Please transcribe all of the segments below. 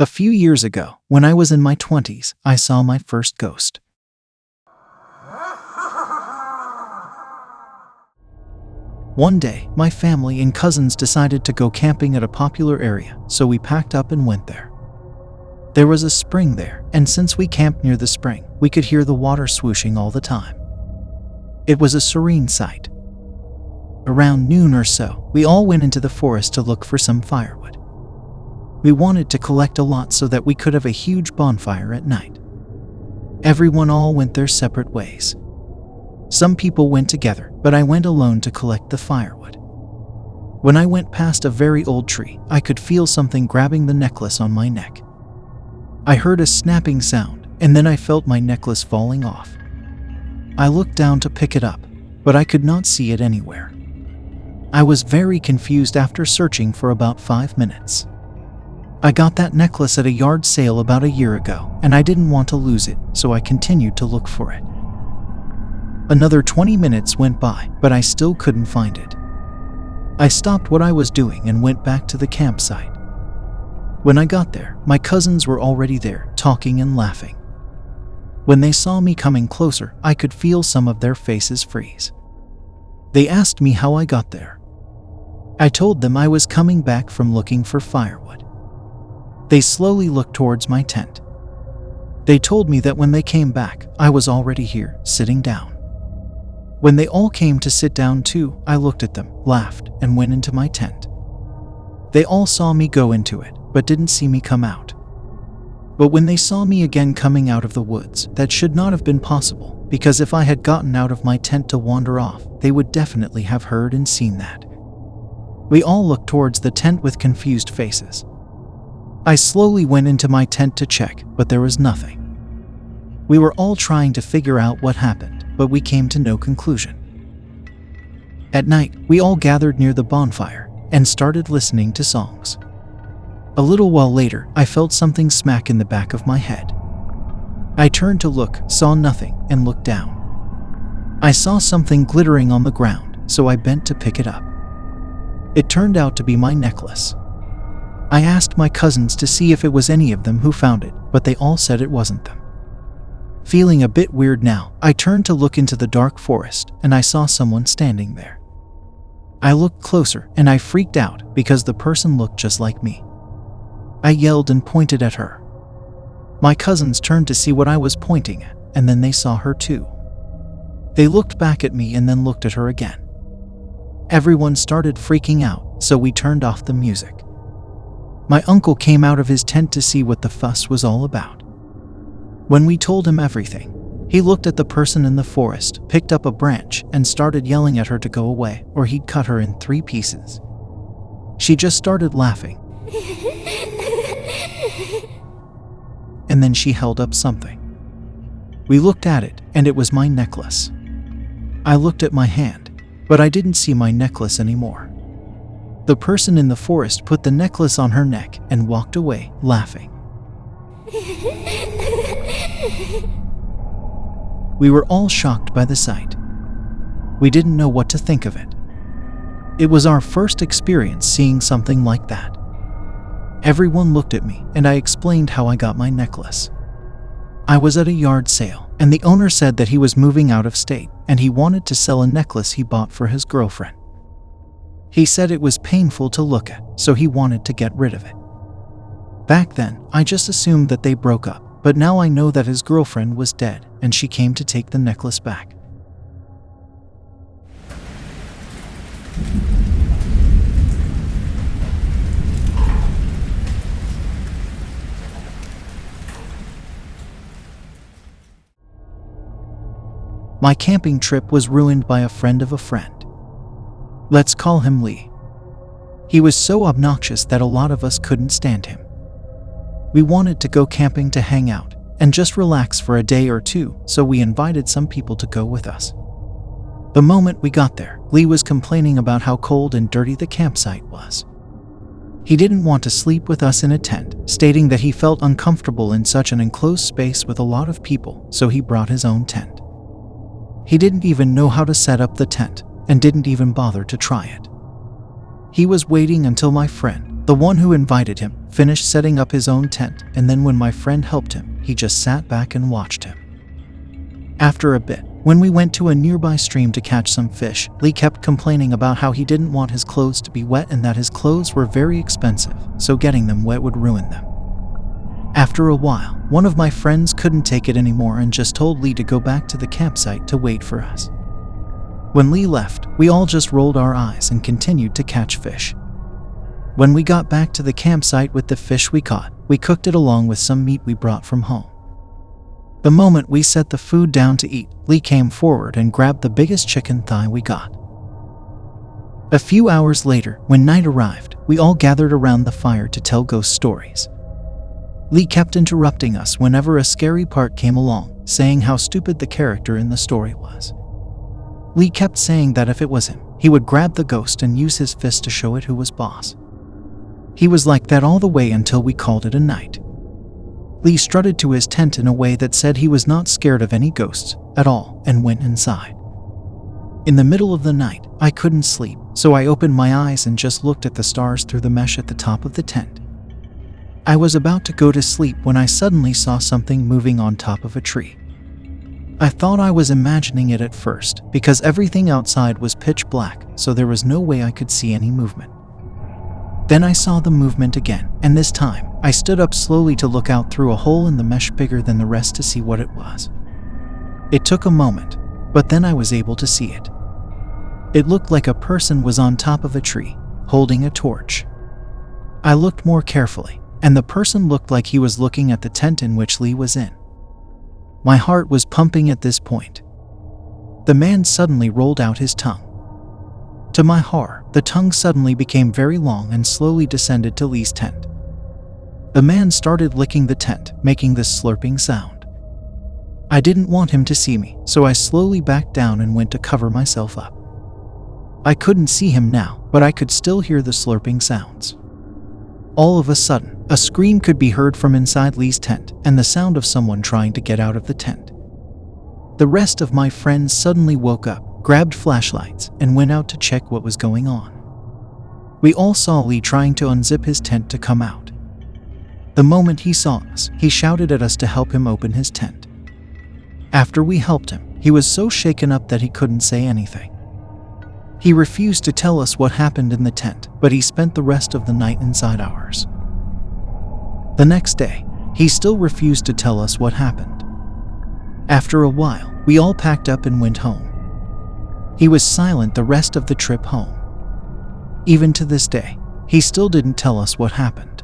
A few years ago, when I was in my 20s, I saw my first ghost. One day, my family and cousins decided to go camping at a popular area, so we packed up and went there. There was a spring there, and since we camped near the spring, we could hear the water swooshing all the time. It was a serene sight. Around noon or so, we all went into the forest to look for some firewood. We wanted to collect a lot so that we could have a huge bonfire at night. Everyone all went their separate ways. Some people went together, but I went alone to collect the firewood. When I went past a very old tree, I could feel something grabbing the necklace on my neck. I heard a snapping sound, and then I felt my necklace falling off. I looked down to pick it up, but I could not see it anywhere. I was very confused after searching for about 5 minutes. I got that necklace at a yard sale about a year ago, and I didn't want to lose it, so I continued to look for it. Another 20 minutes went by, but I still couldn't find it. I stopped what I was doing and went back to the campsite. When I got there, my cousins were already there, talking and laughing. When they saw me coming closer, I could feel some of their faces freeze. They asked me how I got there. I told them I was coming back from looking for firewood. They slowly looked towards my tent. They told me that when they came back, I was already here, sitting down. When they all came to sit down too, I looked at them, laughed, and went into my tent. They all saw me go into it, but didn't see me come out. But when they saw me again coming out of the woods, that should not have been possible, because if I had gotten out of my tent to wander off, they would definitely have heard and seen that. We all looked towards the tent with confused faces. I slowly went into my tent to check, but there was nothing. We were all trying to figure out what happened, but we came to no conclusion. At night, we all gathered near the bonfire and started listening to songs. A little while later, I felt something smack in the back of my head. I turned to look, saw nothing, and looked down. I saw something glittering on the ground, so I bent to pick it up. It turned out to be my necklace. I asked my cousins to see if it was any of them who found it, but they all said it wasn't them. Feeling a bit weird now, I turned to look into the dark forest, and I saw someone standing there. I looked closer, and I freaked out because the person looked just like me. I yelled and pointed at her. My cousins turned to see what I was pointing at, and then they saw her too. They looked back at me and then looked at her again. Everyone started freaking out, so we turned off the music. My uncle came out of his tent to see what the fuss was all about. When we told him everything, he looked at the person in the forest, picked up a branch, and started yelling at her to go away, or he'd cut her in 3 pieces. She just started laughing. And then she held up something. We looked at it, and it was my necklace. I looked at my hand, but I didn't see my necklace anymore. The person in the forest put the necklace on her neck and walked away, laughing. We were all shocked by the sight. We didn't know what to think of it. It was our first experience seeing something like that. Everyone looked at me, and I explained how I got my necklace. I was at a yard sale, and the owner said that he was moving out of state, and he wanted to sell a necklace he bought for his girlfriend. He said it was painful to look at, so he wanted to get rid of it. Back then, I just assumed that they broke up, but now I know that his girlfriend was dead, and she came to take the necklace back. My camping trip was ruined by a friend of a friend. Let's call him Lee. He was so obnoxious that a lot of us couldn't stand him. We wanted to go camping to hang out and just relax for a day or two, so we invited some people to go with us. The moment we got there, Lee was complaining about how cold and dirty the campsite was. He didn't want to sleep with us in a tent, stating that he felt uncomfortable in such an enclosed space with a lot of people, so he brought his own tent. He didn't even know how to set up the tent, and didn't even bother to try it. He was waiting until my friend, the one who invited him, finished setting up his own tent, and then when my friend helped him, he just sat back and watched him. After a bit, when we went to a nearby stream to catch some fish, Lee kept complaining about how he didn't want his clothes to be wet and that his clothes were very expensive, so getting them wet would ruin them. After a while, one of my friends couldn't take it anymore and just told Lee to go back to the campsite to wait for us. When Lee left, we all just rolled our eyes and continued to catch fish. When we got back to the campsite with the fish we caught, we cooked it along with some meat we brought from home. The moment we set the food down to eat, Lee came forward and grabbed the biggest chicken thigh we got. A few hours later, when night arrived, we all gathered around the fire to tell ghost stories. Lee kept interrupting us whenever a scary part came along, saying how stupid the character in the story was. Lee kept saying that if it was him, he would grab the ghost and use his fist to show it who was boss. He was like that all the way until we called it a night. Lee strutted to his tent in a way that said he was not scared of any ghosts at all and went inside. In the middle of the night, I couldn't sleep, so I opened my eyes and just looked at the stars through the mesh at the top of the tent. I was about to go to sleep when I suddenly saw something moving on top of a tree. I thought I was imagining it at first because everything outside was pitch black, so there was no way I could see any movement. Then I saw the movement again, and this time, I stood up slowly to look out through a hole in the mesh bigger than the rest to see what it was. It took a moment, but then I was able to see it. It looked like a person was on top of a tree, holding a torch. I looked more carefully, and the person looked like he was looking at the tent in which Lee was in. My heart was pumping at this point. The man suddenly rolled out his tongue. To my horror, the tongue suddenly became very long and slowly descended to Lee's tent. The man started licking the tent, making this slurping sound. I didn't want him to see me, so I slowly backed down and went to cover myself up. I couldn't see him now, but I could still hear the slurping sounds. All of a sudden, a scream could be heard from inside Lee's tent and the sound of someone trying to get out of the tent. The rest of my friends suddenly woke up, grabbed flashlights, and went out to check what was going on. We all saw Lee trying to unzip his tent to come out. The moment he saw us, he shouted at us to help him open his tent. After we helped him, he was so shaken up that he couldn't say anything. He refused to tell us what happened in the tent, but he spent the rest of the night inside ours. The next day, he still refused to tell us what happened. After a while, we all packed up and went home. He was silent the rest of the trip home. Even to this day, he still didn't tell us what happened.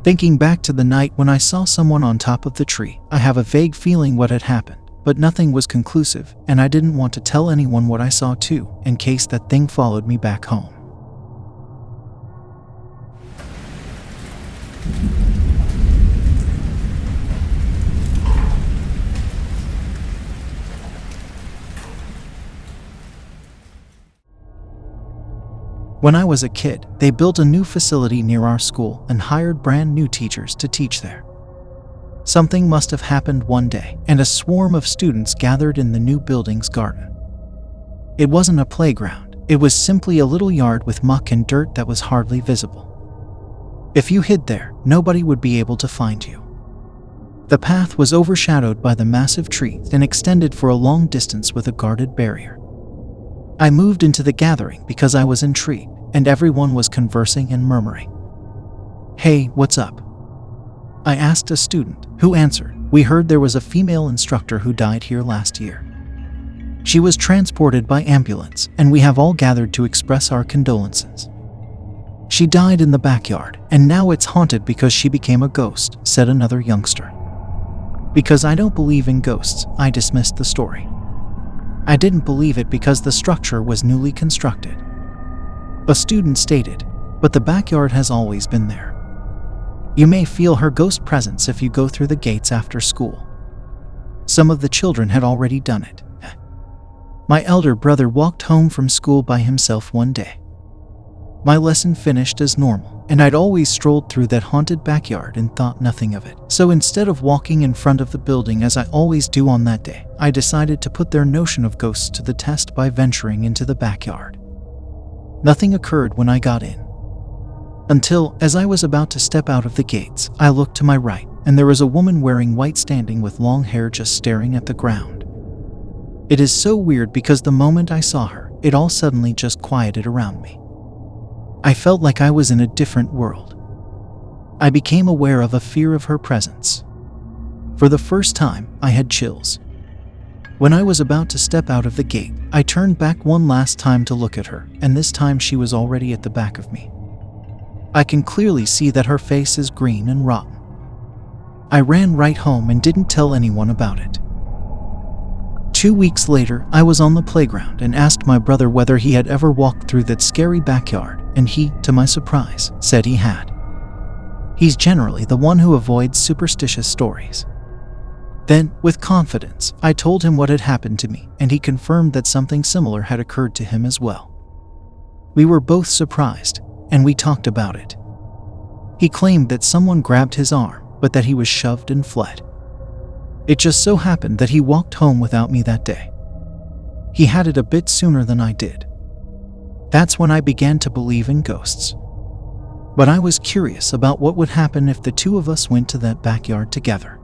Thinking back to the night when I saw someone on top of the tree, I have a vague feeling what had happened, but nothing was conclusive, and I didn't want to tell anyone what I saw too, in case that thing followed me back home. When I was a kid, they built a new facility near our school and hired brand new teachers to teach there. Something must have happened one day, and a swarm of students gathered in the new building's garden. It wasn't a playground, it was simply a little yard with muck and dirt that was hardly visible. If you hid there, nobody would be able to find you. The path was overshadowed by the massive trees and extended for a long distance with a guarded barrier. I moved into the gathering because I was intrigued, and everyone was conversing and murmuring. "Hey, what's up?" I asked a student, who answered, "We heard there was a female instructor who died here last year. She was transported by ambulance, and we have all gathered to express our condolences. She died in the backyard, and now it's haunted because she became a ghost," said another youngster. Because I don't believe in ghosts, I dismissed the story. I didn't believe it because the structure was newly constructed. A student stated, "But the backyard has always been there. You may feel her ghost presence if you go through the gates after school." Some of the children had already done it. My elder brother walked home from school by himself one day. My lesson finished as normal, and I'd always strolled through that haunted backyard and thought nothing of it. So instead of walking in front of the building as I always do on that day, I decided to put their notion of ghosts to the test by venturing into the backyard. Nothing occurred when I got in. Until, as I was about to step out of the gates, I looked to my right, and there was a woman wearing white standing with long hair just staring at the ground. It is so weird because the moment I saw her, it all suddenly just quieted around me. I felt like I was in a different world. I became aware of a fear of her presence. For the first time, I had chills. When I was about to step out of the gate, I turned back one last time to look at her, and this time she was already at the back of me. I can clearly see that her face is green and rotten. I ran right home and didn't tell anyone about it. 2 weeks later, I was on the playground and asked my brother whether he had ever walked through that scary backyard, and he, to my surprise, said he had. He's generally the one who avoids superstitious stories. Then, with confidence, I told him what had happened to me, and he confirmed that something similar had occurred to him as well. We were both surprised, and we talked about it. He claimed that someone grabbed his arm, but that he was shoved and fled. It just so happened that he walked home without me that day. He had it a bit sooner than I did. That's when I began to believe in ghosts. But I was curious about what would happen if the two of us went to that backyard together.